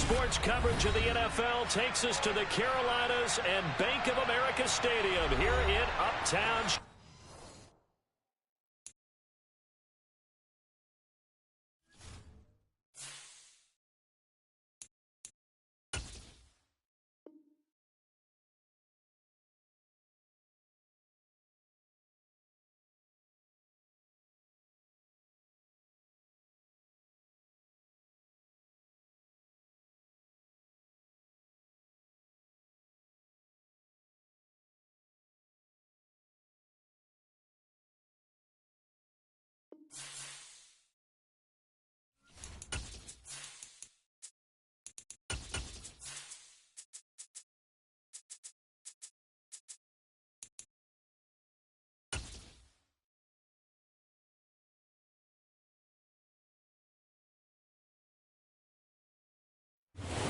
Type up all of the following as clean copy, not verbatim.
Sports coverage of the NFL takes us to the Carolinas and Bank of America Stadium here in Uptown.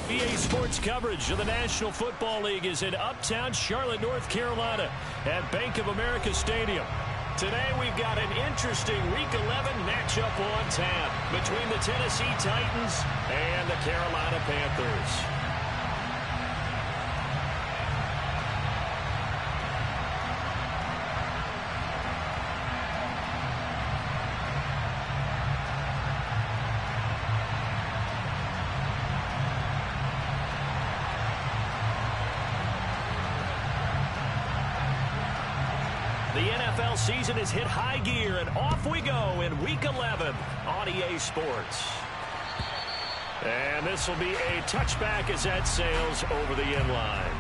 BA Sports coverage of the National Football League is in Uptown Charlotte, North Carolina at Bank of America Stadium. Today we've got an interesting Week 11 matchup on tap between the Tennessee Titans and the Carolina Panthers. The NFL season has hit high gear, and off we go in Week 11 on EA Sports. And this will be a touchback as that sails over the end line.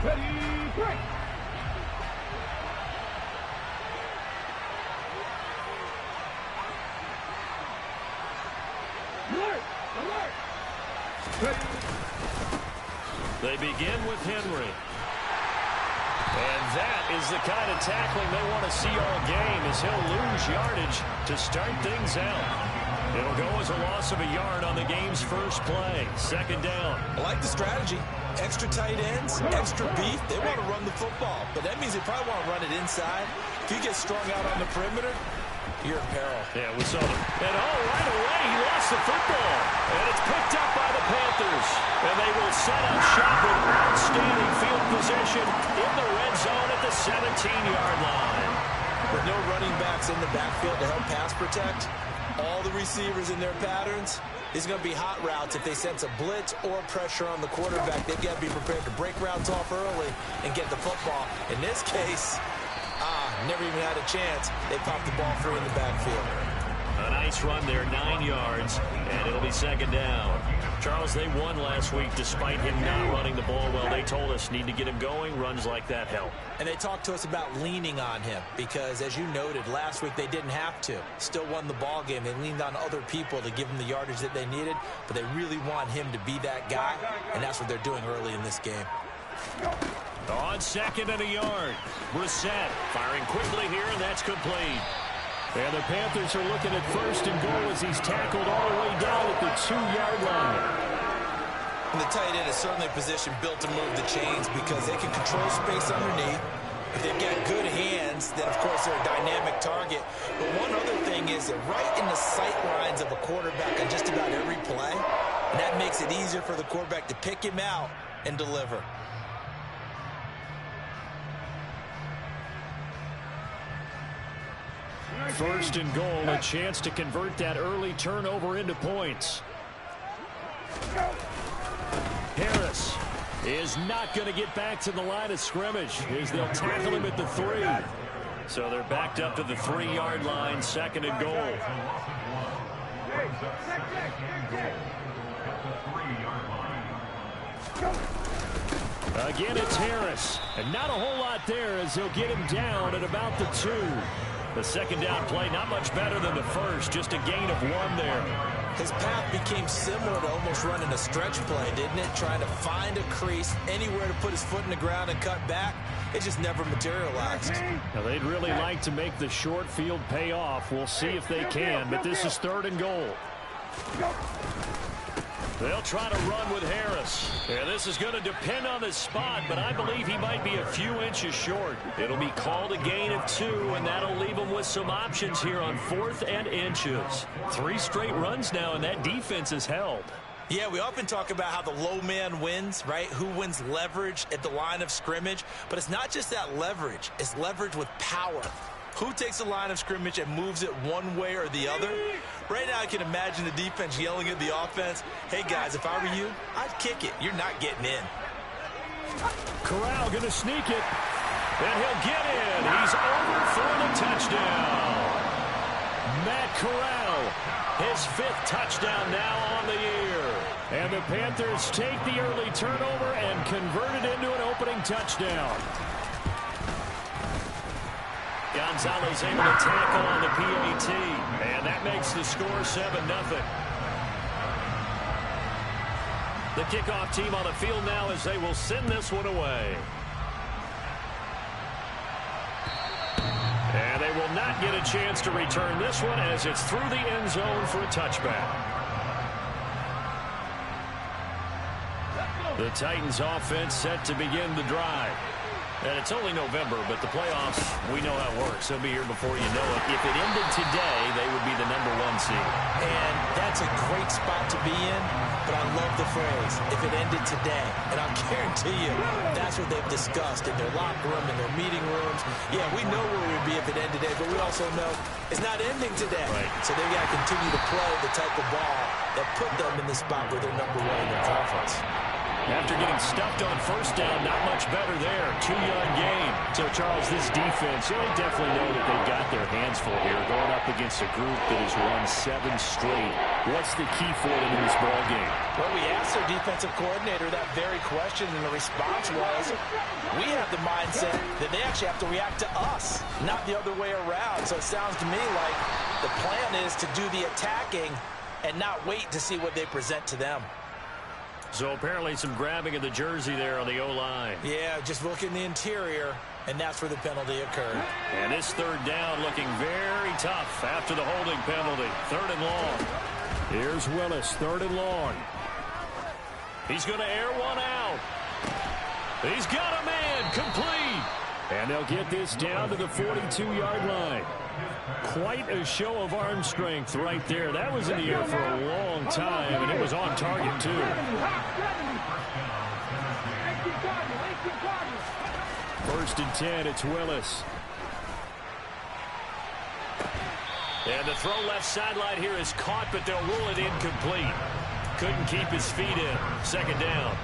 Ready, break! They begin with Henry. And that is the kind of tackling they want to see all game, as he'll lose yardage to start things out. It'll go as a loss of a yard on the game's first play. Second down. I like the strategy. Extra tight ends, extra beef. They want to run the football, but that means they probably want to run it inside. If you get strung out on the perimeter, you're in peril. Yeah, we saw them. And right away, he lost the football. And it's picked up by the Panthers. And they will set up shop with outstanding field position in the red zone at the 17-yard line. With no running backs in the backfield to help pass protect, all the receivers in their patterns, it's going to be hot routes. If they sense a blitz or pressure on the quarterback, they've got to be prepared to break routes off early and get the football. In this case, never even had a chance. They popped the ball free in the backfield. A nice run there, 9 yards, and it'll be second down. Charles, they won last week despite him not running the ball well. They told us need to get him going. Runs like that help. And they talked to us about leaning on him because, as you noted, last week they didn't have to. Still won the ball game. They leaned on other people to give them the yardage that they needed, but they really want him to be that guy, and that's what they're doing early in this game. On second and a yard, Brissett firing quickly here, and that's complete. And the Panthers are looking at first and goal as he's tackled all the way down at the 2-yard line. And the tight end is certainly a position built to move the chains because they can control space underneath. If they've got good hands, then of course they're a dynamic target. But one other thing is they're right in the sight lines of a quarterback on just about every play. And that makes it easier for the quarterback to pick him out and deliver. First and goal, a chance to convert that early turnover into points. Harris is not going to get back to the line of scrimmage as they'll tackle him at the 3. So they're backed up to the 3-yard line, second and goal. Again, it's Harris. And not a whole lot there as he'll get him down at about the 2. The second down play, not much better than the first, just a gain of 1 there. His path became similar to almost running a stretch play, didn't it? Trying to find a crease, anywhere to put his foot in the ground and cut back. It just never materialized. Now, they'd really like to make the short field pay off. We'll see if they can, but this is third and goal. They'll try to run with Harris. And this is going to depend on the spot, but I believe he might be a few inches short. It'll be called a gain of 2, and that'll leave him with some options here on 4th and inches. 3 straight runs now, and that defense is held. Yeah, we often talk about how the low man wins, right? Who wins leverage at the line of scrimmage. But it's not just that leverage. It's leverage with power. Who takes the line of scrimmage and moves it one way or the other? Right now I can imagine the defense yelling at the offense, hey guys, if I were you, I'd kick it. You're not getting in. Corral going to sneak it. And he'll get in. He's over for the touchdown. Matt Corral, his 5th touchdown now on the year. And the Panthers take the early turnover and convert it into an opening touchdown. Gonzalez able to tackle on the PAT, and that makes the score 7-0. The kickoff team on the field now as they will send this one away. And they will not get a chance to return this one as it's through the end zone for a touchback. The Titans offense set to begin the drive. And it's only November, but the playoffs, we know how it works. They'll be here before you know it. If it ended today, they would be the #1 seed. And that's a great spot to be in, but I love the phrase, if it ended today. And I'll guarantee you, that's what they've discussed in their locker room, in their meeting rooms. Yeah, we know where we would be if it ended today, but we also know it's not ending today. Right. So they've got to continue to play the type of ball that put them in the spot where they're #1 in their conference. After getting stuffed on first down, not much better there. 2-yard gain. So, Charles, this defense, they definitely know that they've got their hands full here, going up against a group that has won 7 straight. What's the key for them in this ball game? Well, we asked their defensive coordinator that very question, and the response was, we have the mindset that they actually have to react to us, not the other way around. So it sounds to me like the plan is to do the attacking and not wait to see what they present to them. So apparently some grabbing of the jersey there on the O-line. Yeah, just look in the interior, and that's where the penalty occurred. And this 3rd down looking very tough after the holding penalty. 3rd and long. Here's Willis, 3rd and long. He's going to air one out. He's got a man, complete. And they'll get this down to the 42-yard line. Quite a show of arm strength right there. That was in the air for a long time, and it was on target, too. 1st and 10, it's Willis. And the throw left sideline here is caught, but they'll rule it incomplete. Couldn't keep his feet in. 2nd down.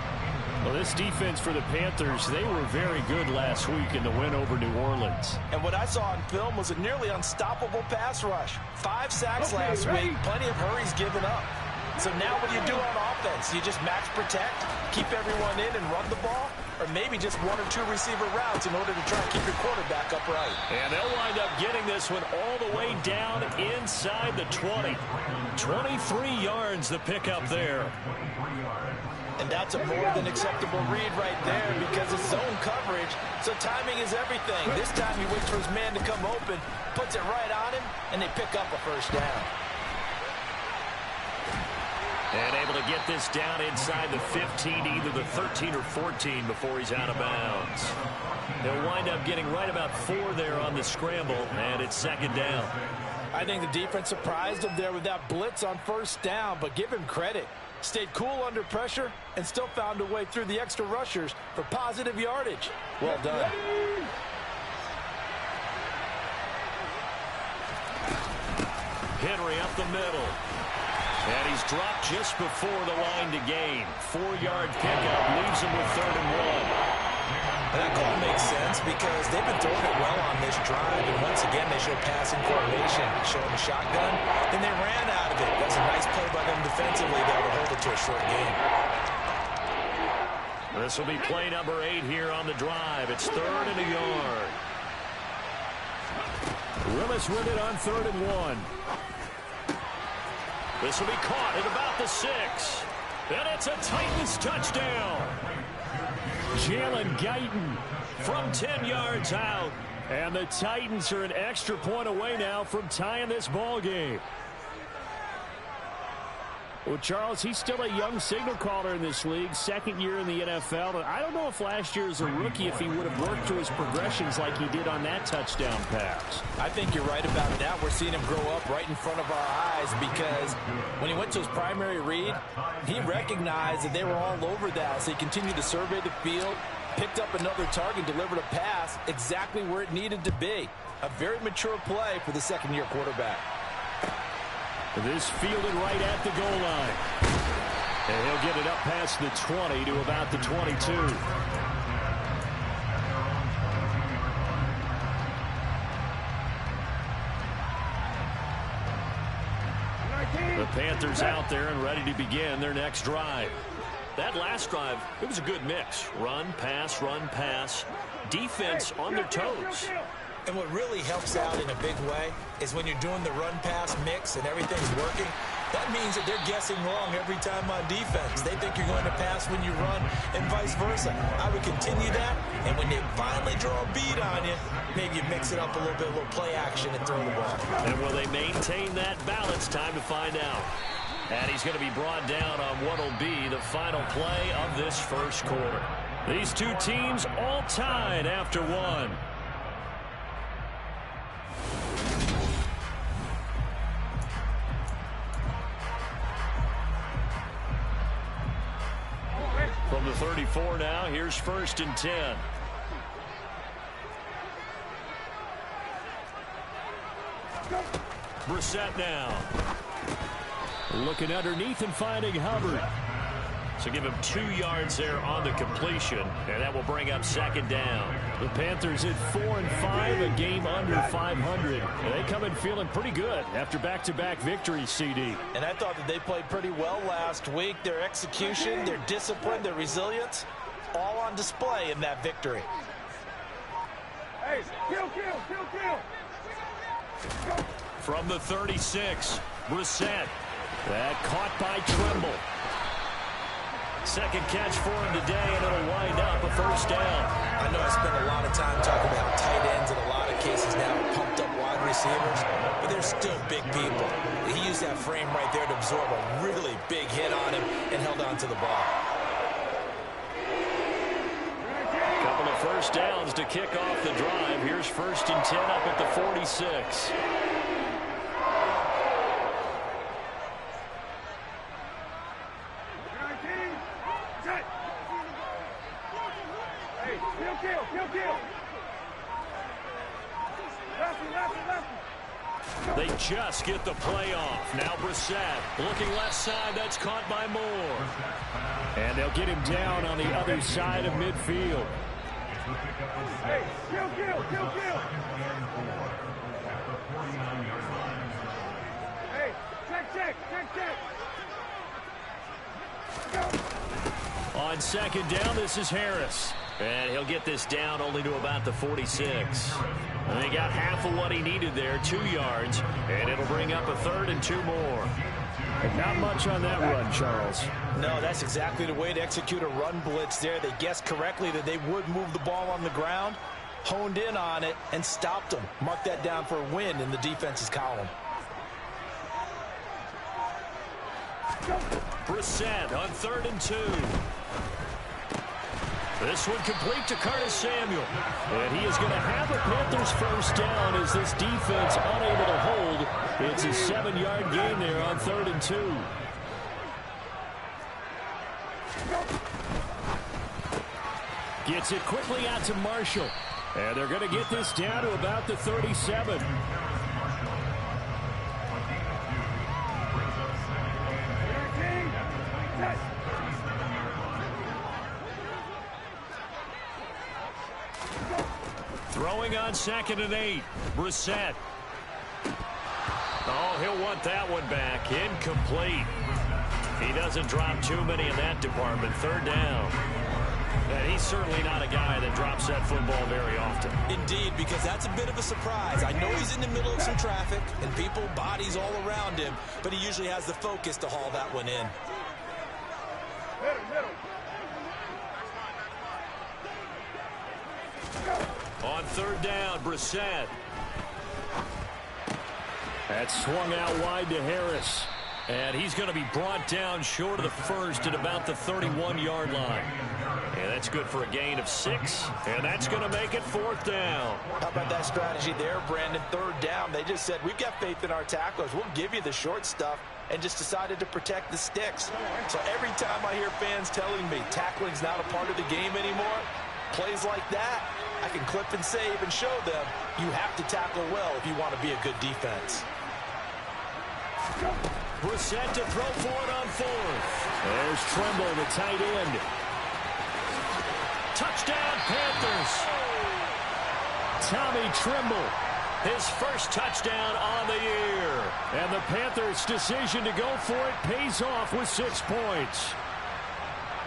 Well, this defense for the Panthers, they were very good last week in the win over New Orleans. And what I saw on film was a nearly unstoppable pass rush. 5 sacks last week, plenty of hurries given up. So now what do you do on offense? You just max protect, keep everyone in and run the ball? Or maybe just 1 or 2 receiver routes in order to try and keep your quarterback upright. And they'll wind up getting this one all the way down inside the 20. 23 yards the pickup there. And that's a more than acceptable read right there because it's zone coverage, so timing is everything. This time he waits for his man to come open, puts it right on him, and they pick up a 1st down. And able to get this down inside the 15, either the 13 or 14 before he's out of bounds. They'll wind up getting right about 4 there on the scramble, and it's 2nd down. I think the defense surprised him there with that blitz on 1st down, but give him credit. Stayed cool under pressure and still found a way through the extra rushers for positive yardage. Well done. Henry up the middle. And he's dropped just before the line to gain. 4-yard pickup leaves him with 3rd and 1. That call makes sense because they've been throwing it well on this drive, and once again they show passing formation, showing the shotgun. Then they ran out of it. That's a nice play by them defensively, though, to hold it to a short game. This will be play number 8 here on the drive. It's 3rd and a yard. Willis with it on 3rd and 1. This will be caught at about the 6. And it's a Titans touchdown. Jalen Guyton from 10 yards out. And the Titans are an extra point away now from tying this ball game. Well, Charles, he's still a young signal caller in this league, second year in the NFL. And I don't know if last year as a rookie if he would have worked to his progressions like he did on that touchdown pass. I think you're right about that. We're seeing him grow up right in front of our eyes because when he went to his primary read, he recognized that they were all over that. So he continued to survey the field, picked up another target, delivered a pass exactly where it needed to be. A very mature play for the second-year quarterback. This fielded right at the goal line. And he'll get it up past the 20 to about the 22. The Panthers out there and ready to begin their next drive. That last drive, it was a good mix. Run, pass, defense on their toes. And what really helps out in a big way is when you're doing the run-pass mix and everything's working, that means that they're guessing wrong every time on defense. They think you're going to pass when you run and vice versa. I would continue that, and when they finally draw a beat on you, maybe you mix it up a little bit, a little play action and throw the ball. And will they maintain that balance? Time to find out. And he's going to be brought down on what will be the final play of this first quarter. These two teams all tied after one. From the 34 now, here's 1st and 10. Brissett now. Looking underneath and finding Hubbard. So give him 2 yards there on the completion, and that will bring up 2nd down. The Panthers at 4-5, a game under 500. And they come in feeling pretty good after back-to-back victories, CD. And I thought that they played pretty well last week. Their execution, their discipline, their resilience, all on display in that victory. Hey, kill. From the 36, Brissett. That caught by Tremble. Second catch for him today, and it'll wind up a 1st down. I know I spent a lot of time talking about tight ends in a lot of cases now, pumped up wide receivers, but they're still big people. He used that frame right there to absorb a really big hit on him and held on to the ball. Couple of 1st downs to kick off the drive. Here's 1st and 10 up at the 46. They just get the play off. Now Brissett looking left side. That's caught by Moore. And they'll get him down on the other side of midfield. Hey, kill. Hey, check. On 2nd down, this is Harris. And he'll get this down only to about the 46. And they got half of what he needed there, 2 yards. And it'll bring up a 3rd and 2 more. Not much on that run, Charles. No, that's exactly the way to execute a run blitz there. They guessed correctly that they would move the ball on the ground, honed in on it, and stopped them. Mark that down for a win in the defense's column. Brissett on 3rd and 2. This one complete to Curtis Samuel. And he is going to have a Panthers 1st down as this defense unable to hold. It's a 7-yard gain there on 3rd and 2. Gets it quickly out to Marshall. And they're going to get this down to about the 37. Throwing on 2nd and 8. Brissett. Oh, he'll want that one back. Incomplete. He doesn't drop too many in that department. 3rd down. And he's certainly not a guy that drops that football very often. Indeed, because that's a bit of a surprise. I know he's in the middle of some traffic and people, bodies all around him, but he usually has the focus to haul that one in. On 3rd down, Brissett. That swung out wide to Harris. And he's going to be brought down short of the first at about the 31-yard line. And that's good for a gain of 6. And that's going to make it 4th down. How about that strategy there, Brandon? 3rd down. They just said, we've got faith in our tacklers. We'll give you the short stuff, and just decided to protect the sticks. So every time I hear fans telling me tackling's not a part of the game anymore, plays like that, I can clip and save and show them you have to tackle well if you want to be a good defense. Brissett to throw for it on 4th. There's Trimble, the tight end. Touchdown, Panthers. Tommy Trimble, his first touchdown on the year. And the Panthers' decision to go for it pays off with 6 points.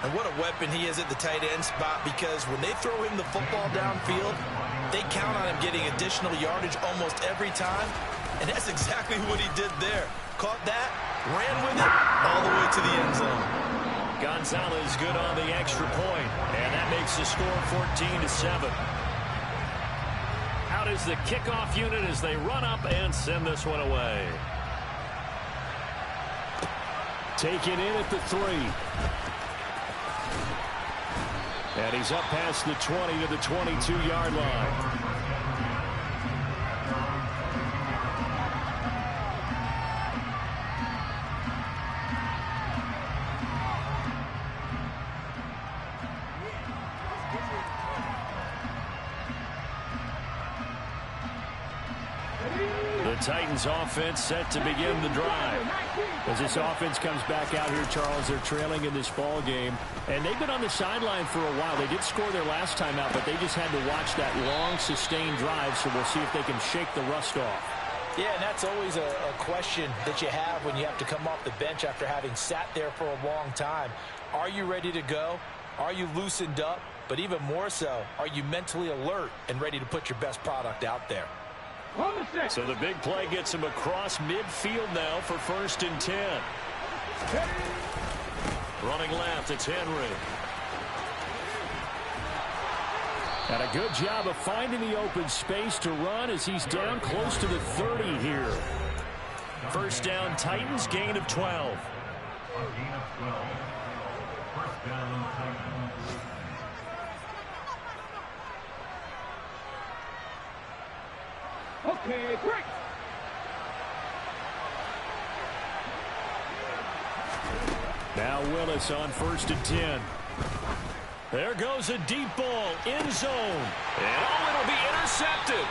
And what a weapon he is at the tight end spot, because when they throw him the football downfield, they count on him getting additional yardage almost every time. And that's exactly what he did there. Caught that, ran with it, all the way to the end zone. Gonzalez good on the extra point, and that makes the score 14-7. Out is the kickoff unit as they run up and send this one away. Taken in at the 3. And he's up past the 20 to the 22-yard line. The Titans offense set to begin the drive. As this offense comes back out here, Charles, they're trailing in this ball game. And they've been on the sideline for a while. They did score their last time out, but they just had to watch that long, sustained drive, so we'll see if they can shake the rust off. Yeah, and that's always a question that you have when you have to come off the bench after having sat there for a long time. Are you ready to go? Are you loosened up? But even more so, are you mentally alert and ready to put your best product out there? So the big play gets him across midfield now for 1st and 10. Running left, it's Henry. And a good job of finding the open space to run as he's down close to the 30 here. 1st down, Titans, gain of 12. Gain of 12. 1st down, Titans. Okay, break. Now Willis on 1st and 10. There goes a deep ball, end zone. And it'll be intercepted.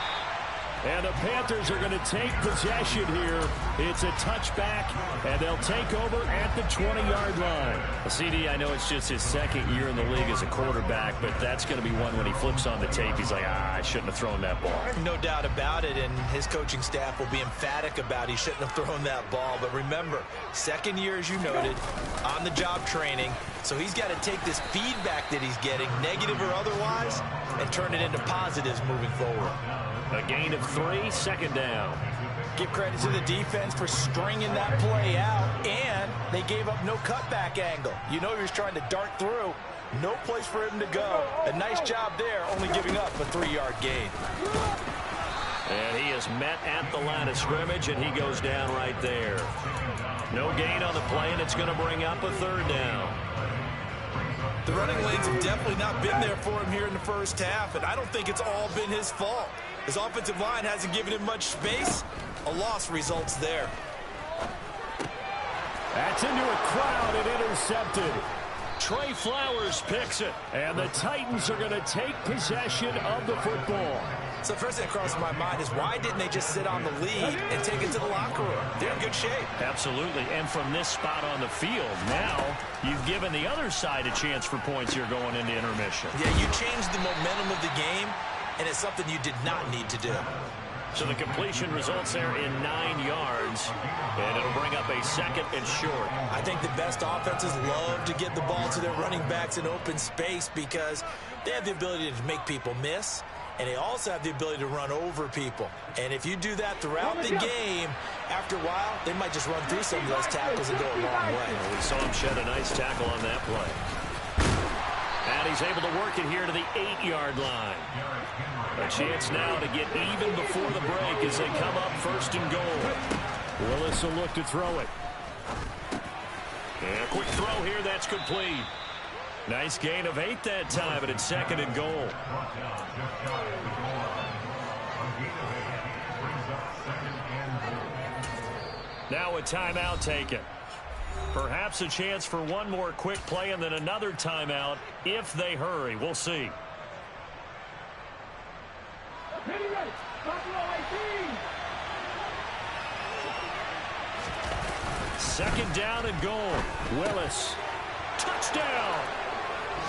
And the Panthers are going to take possession here. It's a touchback, and they'll take over at the 20-yard line. CD, I know it's just his 2nd year in the league as a quarterback, but that's going to be one when he flips on the tape. He's like, I shouldn't have thrown that ball. No doubt about it, and his coaching staff will be emphatic about he shouldn't have thrown that ball. But remember, 2nd year, as you noted, on-the-job training. So he's got to take this feedback that he's getting, negative or otherwise, and turn it into positives moving forward. A gain of 3, 2nd down. Give credit to the defense for stringing that play out, and they gave up no cutback angle. You know he was trying to dart through. No place for him to go. A nice job there, only giving up a 3-yard gain. And he is met at the line of scrimmage, and he goes down right there. No gain on the play, and it's going to bring up a 3rd down. The running lanes have definitely not been there for him here in the 1st half, and I don't think it's all been his fault. His offensive line hasn't given him much space. A loss results there. That's into a crowd and intercepted. Trey Flowers picks it, and the Titans are going to take possession of the football. So the first thing that crosses my mind is, why didn't they just sit on the lead and take it to the locker room? They're in good shape. Absolutely, and from this spot on the field, now you've given the other side a chance for points here going into intermission. Yeah, you changed the momentum of the game, and it's something you did not need to do. So the completion results there in 9 yards, and it'll bring up a 2nd and short. I think the best offenses love to get the ball to their running backs in open space because they have the ability to make people miss, and they also have the ability to run over people. And if you do that throughout the game, after a while, they might just run through some of those tackles and go a long way. We saw him shed a nice tackle on that play. And he's able to work it here to the 8-yard line. A chance now to get even before the break as they come up 1st and goal. Willis will look to throw it. And a quick throw here, that's complete. Nice gain of 8 that time, and it's 2nd and goal. Now a timeout taken. Perhaps a chance for one more quick play and then another timeout if they hurry. We'll see. Second down and goal. Willis. Touchdown.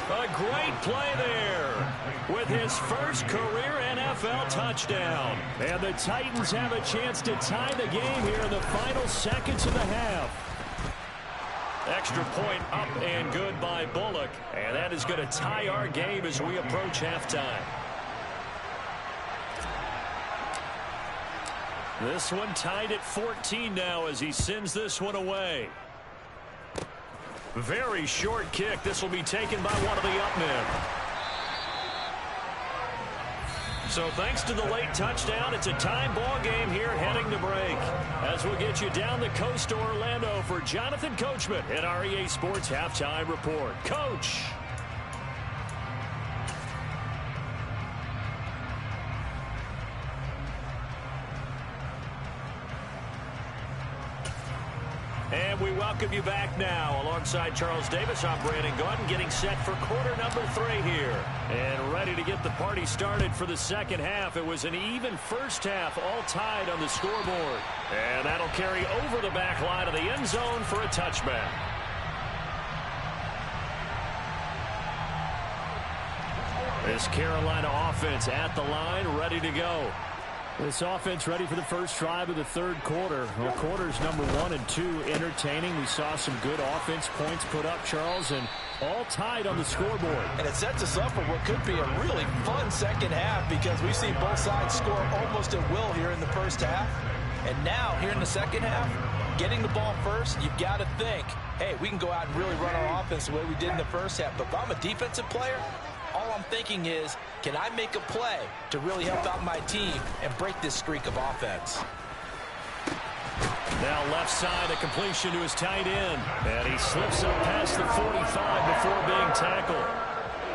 A great play there with his first career NFL touchdown. And the Titans have a chance to tie the game here in the final seconds of the half. Extra point up and good by Bullock. And that is going to tie our game as we approach halftime. This one tied at 14 now as he sends this one away. Very short kick. This will be taken by one of the up men. So thanks to the late touchdown, it's a time ball game here heading to break. As we'll get you down the coast to Orlando for Jonathan Coachman at our EA Sports Halftime Report. Coach. And we welcome you back now. Alongside Charles Davis, I'm Brandon Gaudin, getting set for quarter number 3 here. And ready to get the party started for the second half. It was an even first half, all tied on the scoreboard. And that'll carry over the back line of the end zone for a touchback. This Carolina offense at the line, ready to go. This offense ready for the first drive of the third quarter. Well, quarters number 1 and 2 entertaining. We saw some good offense points put up, Charles, and all tied on the scoreboard. And it sets us up for what could be a really fun second half because we've seen both sides score almost at will here in the first half. And now, here in the second half, getting the ball first, you've got to think, hey, we can go out and really run our offense the way we did in the first half. But if I'm a defensive player, all I'm thinking is, can I make a play to really help out my team and break this streak of offense? Now left side, a completion to his tight end. And he slips up past the 45 before being tackled.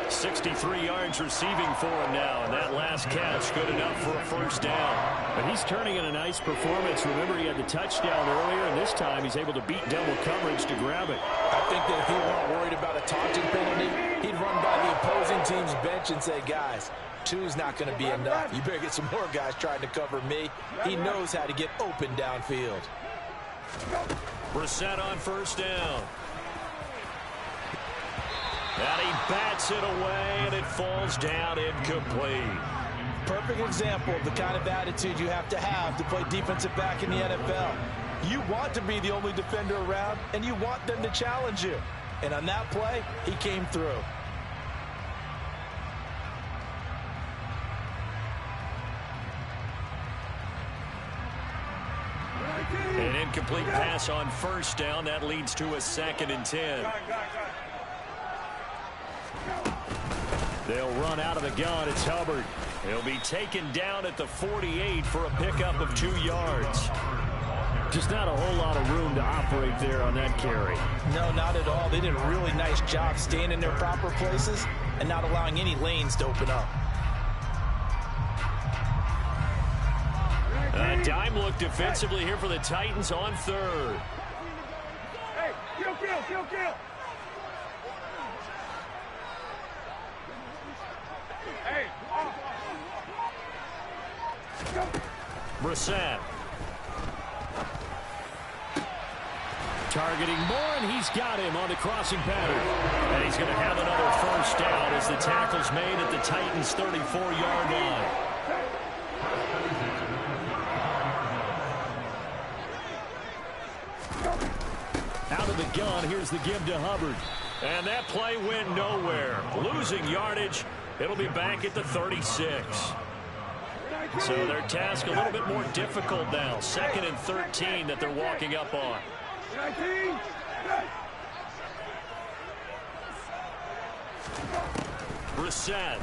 63 yards receiving for him now. And that last catch good enough for a first down. But he's turning in a nice performance. Remember, he had the touchdown earlier, and this time he's able to beat double coverage to grab it. I think that if he weren't worried about a taunting penalty, he'd run by the opposing team's bench and say, guys, 2's not going to be enough. You better get some more guys trying to cover me. He knows how to get open downfield. Brissett on first down. And he bats it away, and it falls down incomplete. Perfect example of the kind of attitude you have to play defensive back in the NFL. You want to be the only defender around, and you want them to challenge you. And on that play, he came through. An incomplete pass on first down. That leads to a 2nd and 10. They'll run out of the gun. It's Hubbard. He'll be taken down at the 48 for a pickup of 2 yards. Just not a whole lot of room to operate there on that carry. No, not at all. They did a really nice job staying in their proper places and not allowing any lanes to open up. A dime look defensively here for the Titans on third. Hey, kill. Hey, Brissett. Targeting Moore, and he's got him on the crossing pattern. And he's going to have another first down as the tackle's made at the Titans' 34-yard line. Out of the gun, here's the give to Hubbard. And that play went nowhere. Losing yardage. It'll be back at the 36. So their task a little bit more difficult now. 2nd and 13 that they're walking up on. 19. Brissett.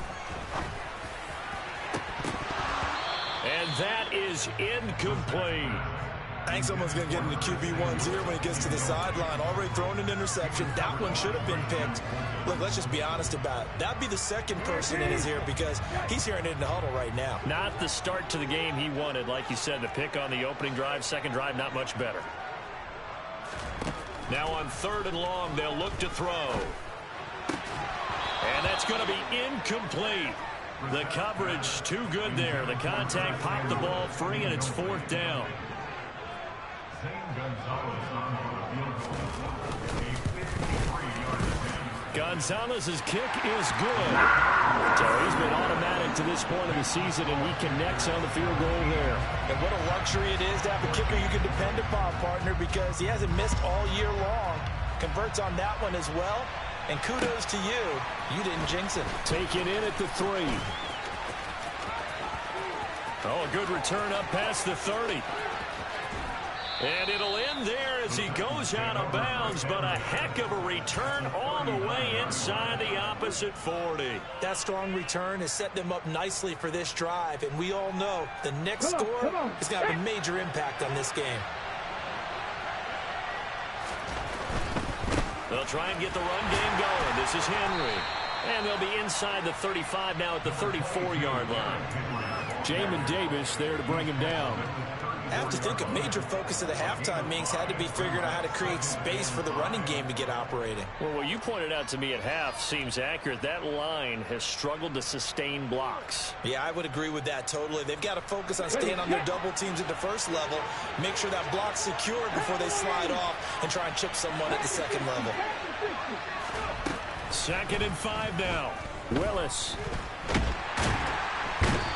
And that is incomplete. I think someone's going to get into QB1's ear when he gets to the sideline. Already thrown an interception. That one should have been picked. Look, let's just be honest about it. That'd be the second person in his ear because he's hearing it in the huddle right now. Not the start to the game he wanted. Like you said, the pick on the opening drive, second drive, not much better. Now on 3rd and long, they'll look to throw. And that's going to be incomplete. The coverage too good there. The contact popped the ball free, and it's 4th down. Gonzalez's kick is good. So he's been automatic to this point of the season, and he connects on the field goal there. And what a luxury it is to have a kicker you can depend upon, partner, because he hasn't missed all year long. Converts on that one as well. And kudos to you. You didn't jinx it. Taken in at the 3. Oh, a good return up past the 30. And it'll end there as he goes out of bounds, but a heck of a return all the way inside the opposite 40. That strong return has set them up nicely for this drive, and we all know the next score is going to have a major impact on this game. They'll try and get the run game going. This is Henry. And they'll be inside the 35 now at the 34-yard line. Jamin Davis there to bring him down. I have to think a major focus of the halftime meetings had to be figuring out how to create space for the running game to get operating. Well, what you pointed out to me at half seems accurate. That line has struggled to sustain blocks. Yeah, I would agree with that totally. They've got to focus on staying on their double teams at the first level, make sure that block's secure before they slide off and try and chip someone at the second level. 2nd and 5 now. Willis.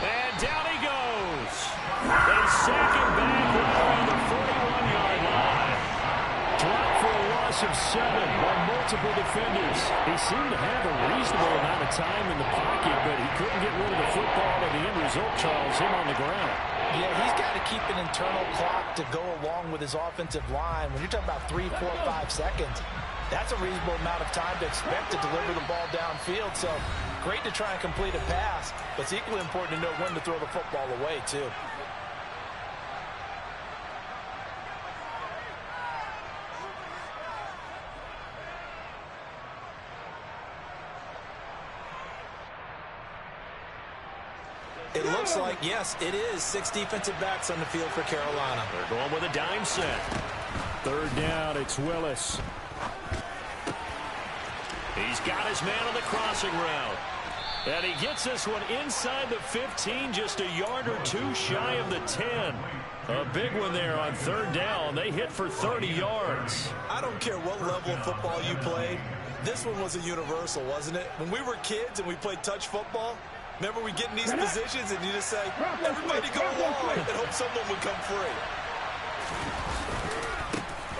And down he goes. They sack him back right around the 41-yard line. Dropped for a loss of 7 by multiple defenders. He seemed to have a reasonable amount of time in the pocket, but he couldn't get rid of the football, and the end result, Charles, him on the ground. Yeah, he's got to keep an internal clock to go along with his offensive line. When you're talking about 3, 4, 5 seconds, that's a reasonable amount of time to expect to deliver the ball downfield. So great to try and complete a pass, but it's equally important to know when to throw the football away, too. It looks like, yes, it is 6 defensive backs on the field for Carolina. They're going with a dime set. 3rd down, it's Willis. He's got his man on the crossing route. And he gets this one inside the 15, just a yard or 2 shy of the 10. A big one there on 3rd down. They hit for 30 yards. I don't care what level of football you played. This one was a universal, wasn't it? When we were kids and we played touch football, remember we get in these positions and you just say, everybody go along and hope someone would come free.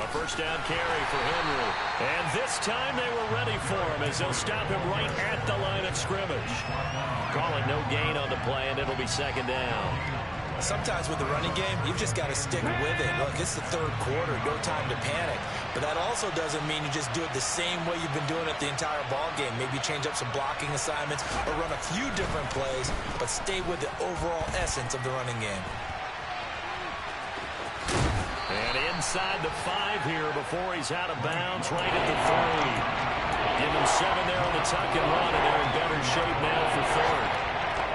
A 1st down carry for Henry. And this time they were ready for him as they'll stop him right at the line of scrimmage. Call it no gain on the play, and it'll be 2nd down. Sometimes with the running game, you've just got to stick with it. Look, it's the 3rd quarter, no time to panic. But that also doesn't mean you just do it the same way you've been doing it the entire ball game. Maybe change up some blocking assignments or run a few different plays, but stay with the overall essence of the running game. And inside the 5 here before he's out of bounds, right at the 3. Give him 7 there on the tuck and run, and they're in better shape now for 3rd.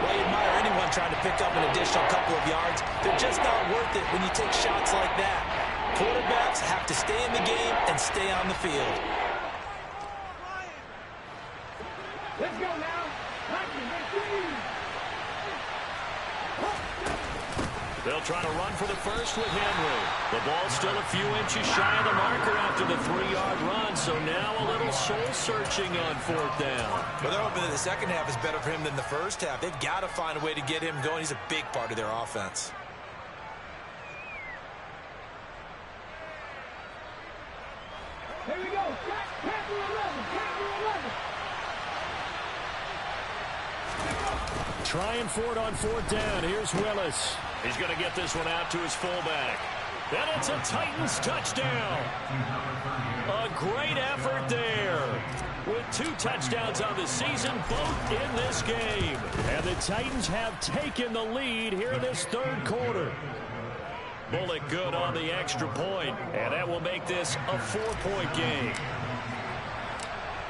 Well, you admire anyone trying to pick up an additional couple of yards. They're just not worth it when you take shots like that. Quarterbacks have to stay in the game and stay on the field. Let's go now. They'll try to run for the first with Henry. The ball's still a few inches shy of the marker after the 3-yard run, so now a little soul-searching on 4th down. Well, they're hoping that the second half is better for him than the first half. They've got to find a way to get him going. He's a big part of their offense. Here we go. Pass 11. Trying for it on 4th down. Here's Willis. He's going to get this one out to his fullback. And it's a Titans touchdown. A great effort there. With 2 touchdowns on the season, both in this game. And the Titans have taken the lead here in this 3rd quarter. Bullock good on the extra point, and that will make this a 4-point game.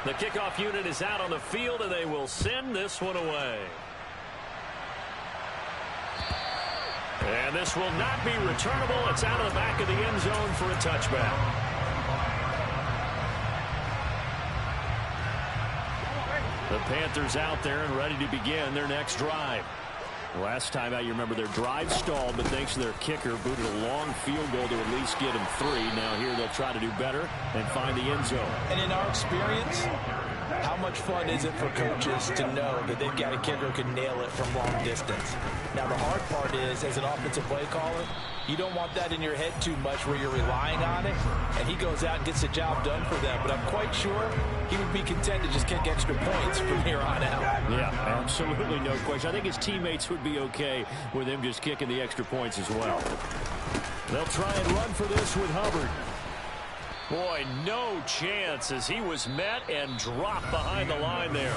The kickoff unit is out on the field, and they will send this one away. And this will not be returnable. It's out of the back of the end zone for a touchback. The Panthers out there and ready to begin their next drive. Last time out, you remember their drive stalled, but thanks to their kicker, booted a long field goal to at least get them 3. Now here they'll try to do better and find the end zone. And in our experience, how much fun is it for coaches to know that they've got a kicker who can nail it from long distance? Now, the hard part is, as an offensive play caller, you don't want that in your head too much where you're relying on it, and he goes out and gets the job done for them. But I'm quite sure he would be content to just kick extra points from here on out. Yeah, absolutely no question. I think his teammates would be okay with him just kicking the extra points as well. They'll try and run for this with Hubbard. Boy, no chance as he was met and dropped behind the line there.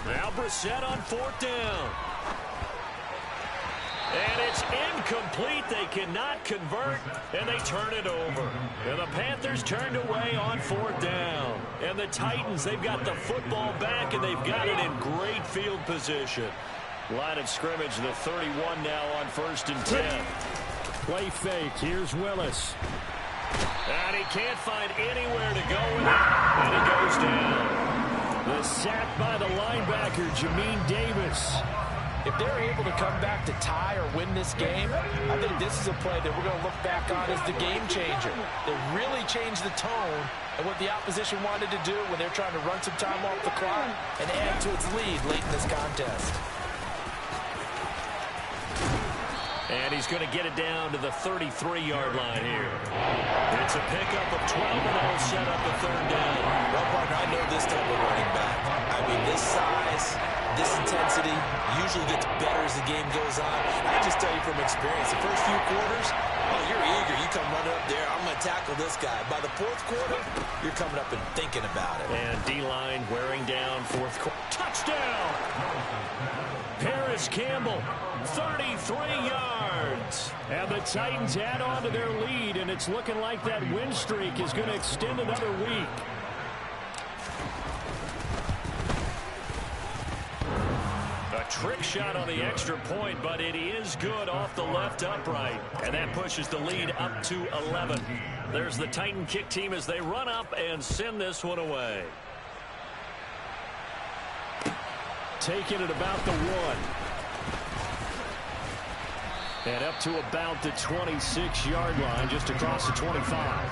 Now Brissett on 4th down. And it's incomplete. They cannot convert, and they turn it over. And the Panthers turned away on 4th down. And the Titans, they've got the football back, and they've got it in great field position. Line of scrimmage, the 31 now on 1st and 10. Play fake. Here's Willis. And he can't find anywhere to go with it. And he goes down. The sack by the linebacker, Jamin Davis. If they're able to come back to tie or win this game, I think this is a play that we're going to look back on as the game changer. They really changed the tone and what the opposition wanted to do when they're trying to run some time off the clock and add to its lead late in this contest. And he's going to get it down to the 33-yard line here. It's a pickup of 12, and that'll set up a 3rd down. Well, partner, I know this type of running back. I mean, this size, this intensity usually gets better as the game goes on. I just tell you from experience, the first few quarters, oh, you're eager. You come running up there, I'm going to tackle this guy. By the 4th quarter, you're coming up and thinking about it. And D-line wearing down 4th quarter. Touchdown! Paris Campbell, 33 yards. And the Titans add on to their lead, and it's looking like that win streak is going to extend another week. A trick shot on the extra point, but it is good off the left upright. And that pushes the lead up to 11. There's the Titan kick team as they run up and send this one away. Taking it about the 1. And up to about the 26-yard line, just across the 25.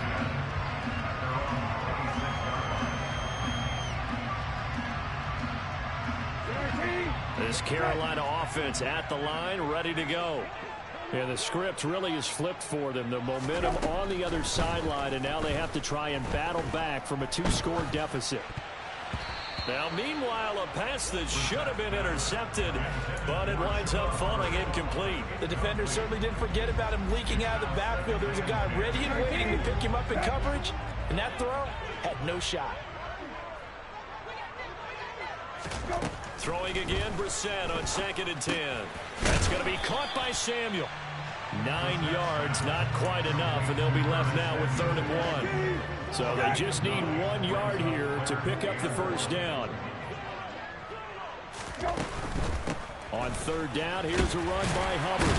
This Carolina offense at the line, ready to go. And the script really is flipped for them. The momentum on the other sideline, and now they have to try and battle back from a 2-score deficit. Now, meanwhile, a pass that should have been intercepted, but it winds up falling incomplete. The defender certainly didn't forget about him leaking out of the backfield. There was a guy ready and waiting to pick him up in coverage, and that throw had no shot. Throwing again, Brissett on 2nd and 10. That's going to be caught by Samuel. 9 yards, not quite enough, and they'll be left now with 3rd and 1. So they just need 1 yard here to pick up the 1st down. On 3rd down, here's a run by Hubbard.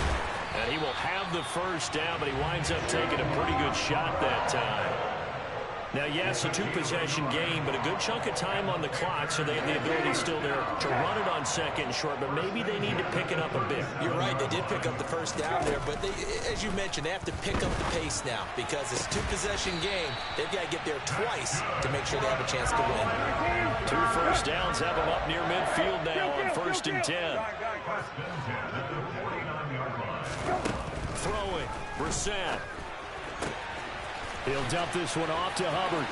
And he will have the 1st down, but he winds up taking a pretty good shot that time. Now, yes, a two-possession game, but a good chunk of time on the clock, so they have the ability still there to run it on second and short, but maybe they need to pick it up a bit. You're right. They did pick up the first down there, but they, as you mentioned, they have to pick up the pace now because it's a two-possession game. They've got to get there twice to make sure they have a chance to win. 2 first downs have them up near midfield now on 1st and 10. Throwing, Brissett. He'll dump this one off to Hubbard.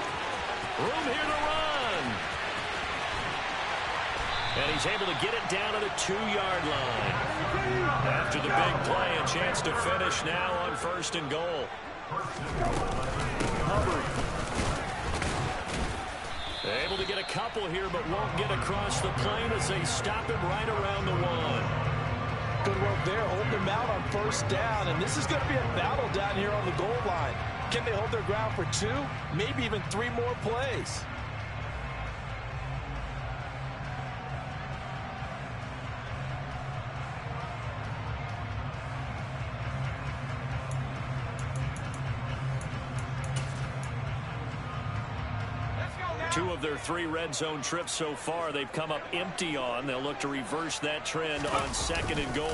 Room here to run. And he's able to get it down to the 2-yard line. After the big play, a chance to finish now on 1st and goal. Hubbard. Able to get a couple here, but won't get across the plane as they stop him right around the 1. Good work there, holding them out on 1st down, and this is going to be a battle down here on the goal line. Can they hold their ground for 2, maybe even 3 more plays? Two of their 3 red zone trips so far they've come up empty on. They'll look to reverse that trend on 2nd and goal.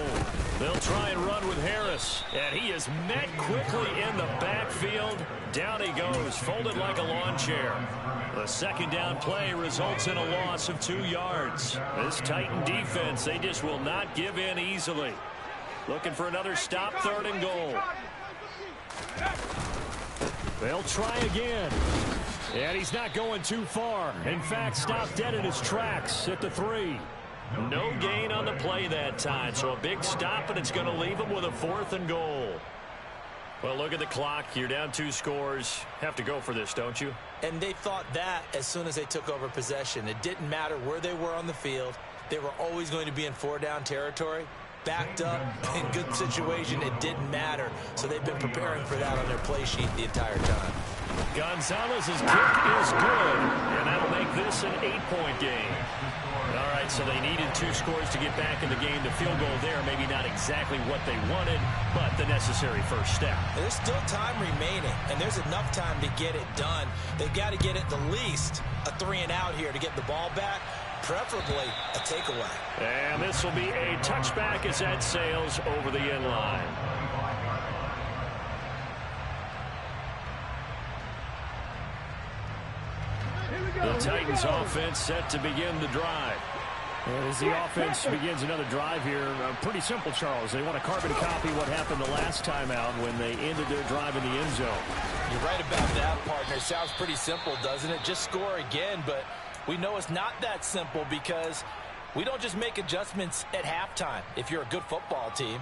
They'll try and run with Harris. And he is met quickly in the backfield. Down he goes, folded like a lawn chair. The 2nd down play results in a loss of 2 yards. This Titan defense, they just will not give in easily. Looking for another stop, 3rd and goal. They'll try again. And he's not going too far. In fact, stopped dead in his tracks at the 3. No gain on the play that time, so a big stop, and it's going to leave him with a 4th and goal. Well, look at the clock. You're down 2 scores. Have to go for this, don't you? And they thought that as soon as they took over possession. It didn't matter where they were on the field. They were always going to be in 4-down territory. Backed up, in good situation, it didn't matter. So they've been preparing for that on their play sheet the entire time. Gonzalez's kick is good, and that'll make this an 8-point game. All right, so they needed 2 scores to get back in the game. The field goal there, maybe not exactly what they wanted, but the necessary first step. There's still time remaining, and there's enough time to get it done. They've got to get at the least a 3-and-out here to get the ball back, preferably a takeaway. And this will be a touchback as that sails over the end line. The Titans offense set to begin the drive. As the offense begins another drive here, pretty simple, Charles. They want to carbon copy what happened the last time out when they ended their drive in the end zone. You're right about that, partner. Sounds pretty simple, doesn't it? Just score again, but we know it's not that simple because we don't just make adjustments at halftime. If you're a good football team,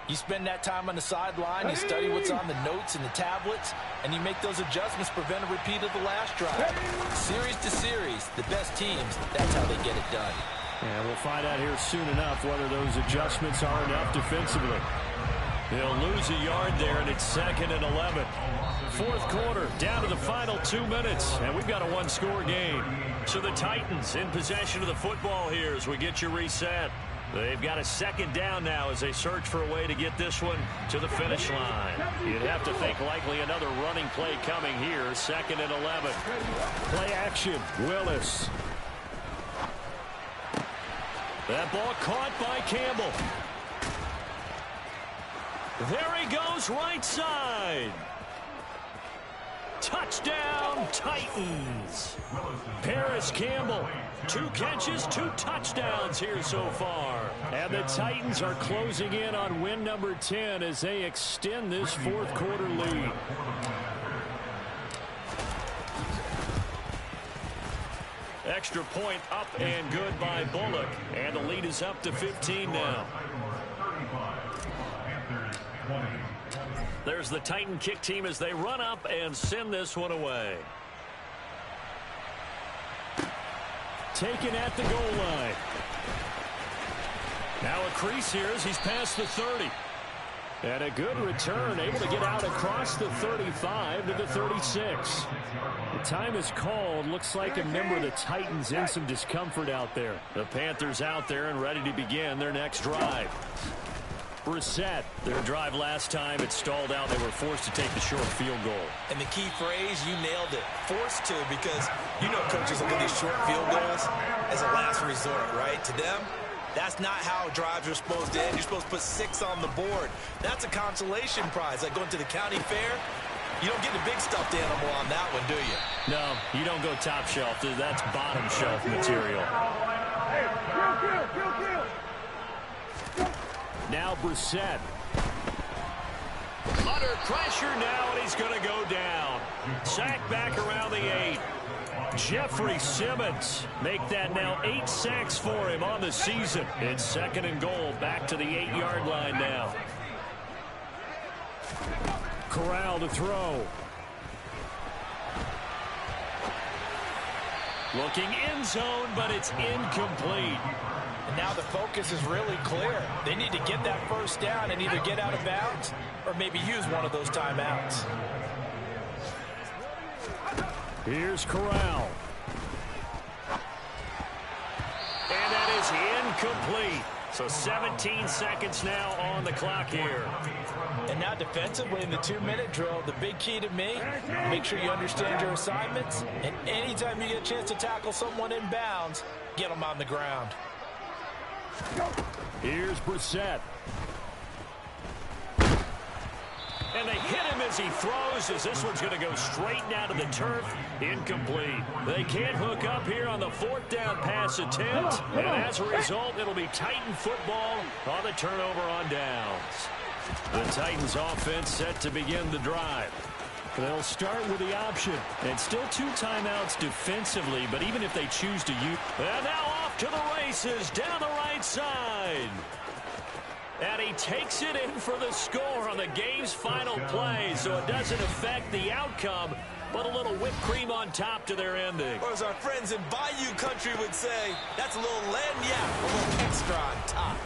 you spend that time on the sideline, you study what's on the notes and the tablets, and you make those adjustments, prevent a repeat of the last drive. Series to series, the best teams, that's how they get it done. And we'll find out here soon enough whether those adjustments are enough defensively. They'll lose a yard there, and it's 2nd and 11. 4th quarter, down to the final 2 minutes, and we've got a 1-score game. So the Titans in possession of the football here as we get you reset. They've got a 2nd down now as they search for a way to get this one to the finish line. You'd have to think likely another running play coming here, 2nd and 11. Play action, Willis. That ball caught by Campbell. There he goes, right side. Touchdown, Titans. Paris Campbell, 2 catches, 2 touchdowns here so far. And the Titans are closing in on win number 10 as they extend this 4th quarter lead. Extra point up and good by Bullock. And the lead is up to 15 now. There's the Titan kick team as they run up and send this one away. Taken at the goal line. Now a crease here as he's past the 30. And a good return, able to get out across the 35 to the 36. The time is called. Looks like a member of the Titans in some discomfort out there. The Panthers out there and ready to begin their next drive. Brissett. Their drive last time, it stalled out. They were forced to take the short field goal. And the key phrase, you nailed it, forced to, because you know coaches look at these short field goals as a last resort, right? To them, that's not how drives are supposed to end. You're supposed to put 6 on the board. That's a consolation prize, like going to the county fair. You don't get the big stuffed animal on that one, do you? No, you don't go top shelf. That's bottom shelf material. Hey, kill. Now Brissett. Under pressure now, and he's going to go down. Sack back around the 8. Jeffrey Simmons make that now 8 sacks for him on the season. It's 2nd and goal, back to the 8-yard line now. Corral to throw. Looking end zone, but it's incomplete. And now the focus is really clear. They need to get that first down and either get out of bounds or maybe use one of those timeouts. Here's Corral. And that is incomplete. So 17 seconds now on the clock here. And now defensively in the 2-minute drill, the big key to me, make sure you understand your assignments. And anytime you get a chance to tackle someone in bounds, get them on the ground. Here's Brissett. And they hit him as he throws, as this one's going to go straight down to the turf. Incomplete. They can't hook up here on the 4th down pass attempt. And as a result, it'll be Titan football on the turnover on downs. The Titans offense set to begin the drive. They'll start with the option. And still 2 timeouts defensively, but even if they choose to use... And now off to the races down the right side. And he takes it in for the score on the game's final play, so it doesn't affect the outcome, but a little whipped cream on top to their ending. Or as our friends in Bayou Country would say, that's a little lagniappe, a little extra on top.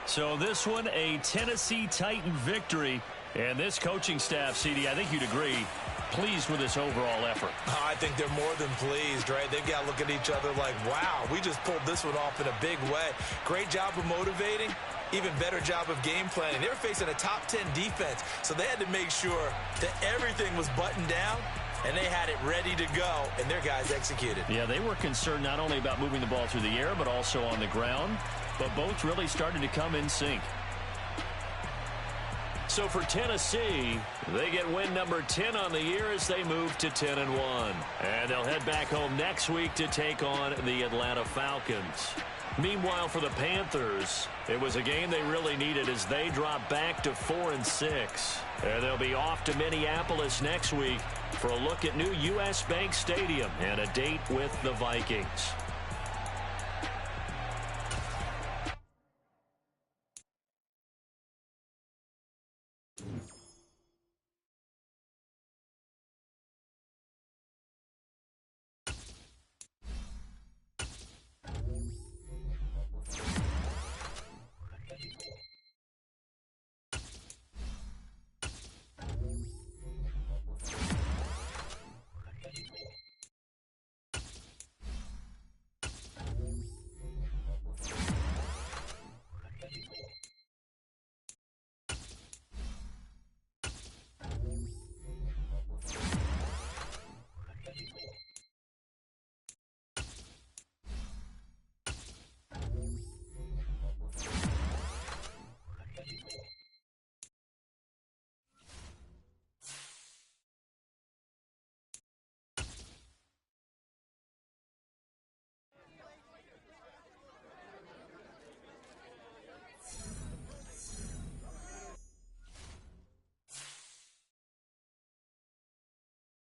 So this one, a Tennessee Titan victory. And this coaching staff, CD, I think you'd agree, pleased with this overall effort. I think they're more than pleased, right? They've got to look at each other like, wow, we just pulled this one off in a big way. Great job of motivating. Even better job of game planning. They were facing a top 10 defense, so they had to make sure that everything was buttoned down, and they had it ready to go, and their guys executed. Yeah, they were concerned not only about moving the ball through the air, but also on the ground, but both really started to come in sync. So for Tennessee, they get win number 10 on the year as they move to 10-1. And they'll head back home next week to take on the Atlanta Falcons. Meanwhile, for the Panthers, it was a game they really needed as they drop back to 4-6. And they'll be off to Minneapolis next week for a look at new U.S. Bank Stadium and a date with the Vikings.